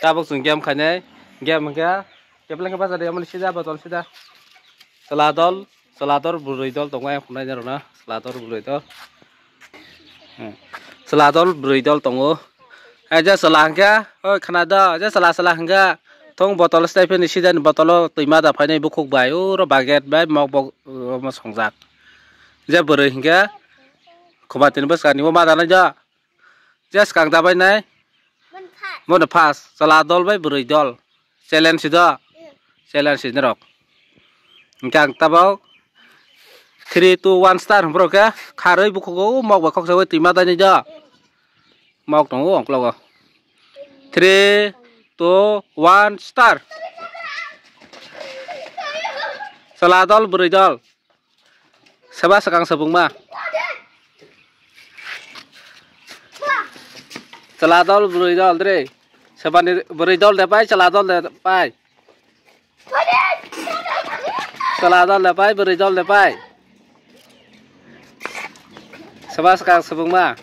tabok sung game khane game hingga kepleng ke pasade amoni sida botol sida selador burui dol tongo phunai jarona selador burui dol selador burui dol tongo aja selangka o khanada aja sela hingga tong botol stephen sida ni botolo tuima da phainai bukuk bai uro baget bai mok bok mo songjak ja burui hingga khomatin bas kani mo madana ja just kang dabai nai mon pass seladol bai burui dol challenge sida challenge ni rok kang tabau 3 2 1 star bro ka kharoi bukugo mok ba khok sawi tuima da ni ja mok tongo ongklo 3 2 1 star seladol burui dol seba sekang sebungma seladol burui dol dre sebani burui dol dapai seladol dapai seladol dapai burui dol dapai seba sekang sebungma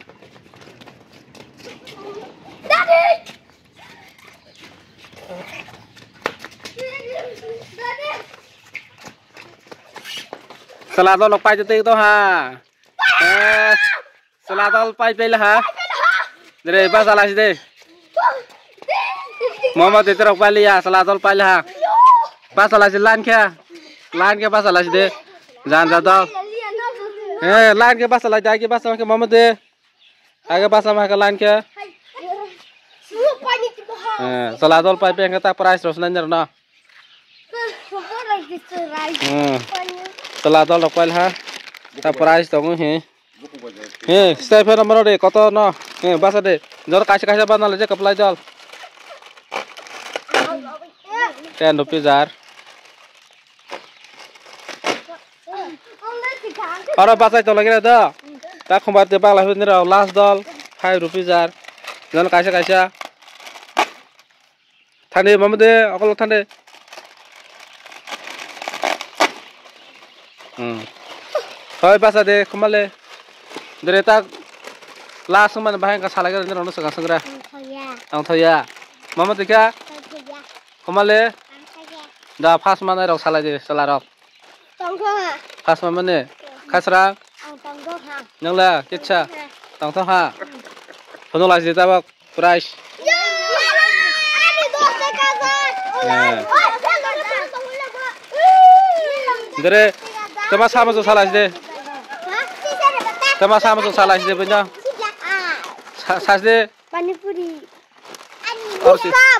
seladol lok pai jete to ha seladol pai pela ha dre ba salah de Muhammad itu rok pali ya seladol pai ha pas salah lan ke pas salah de jan jadol lan ke pas salah ke pas ke Muhammad de आगे pas sama ke lan ke seladol pai pe ngata price ros nan na seladol lok pai ha ta price to he Stephen number de kota no he basa de jor kaise banal je kaplai jol 10 rupees jar ora basa to lagi da ta khombar de bagla ni ra last dol 5 rupees jar jor kaise thane mamade akol thane hoy basa de khomale dereta last man bahang ka sala gara no sanga sangra ang thoya mama dikha khomale da fast man rok sala de sala rok tongkho ha fast man ne khasra ang tongkho ha nangla kitcha tongkho ha phono la jeta bak price dere tama sama so sala de tama sama so salah de benda sasde pani puri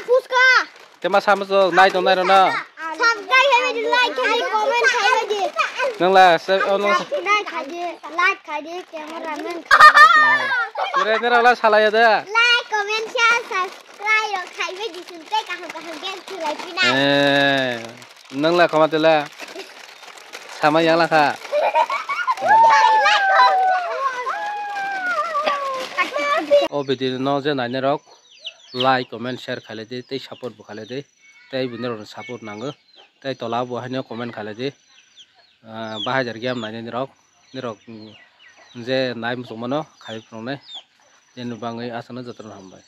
puska tama sama so nai to na subscribe hai like hai comment hai nangla like khai de cameraman nera la sala ya da like comment share subscribe ro khai be disun te ka han gen thulai pina nangla khamatela sama yang la kha o video no je nai rok like comment share khale de tei support bu khale de tei binero support nango tei tola bu haino comment khale de bahajar game nai rok je nai musumano khai prongnai jenu bangai asana jatron hambai।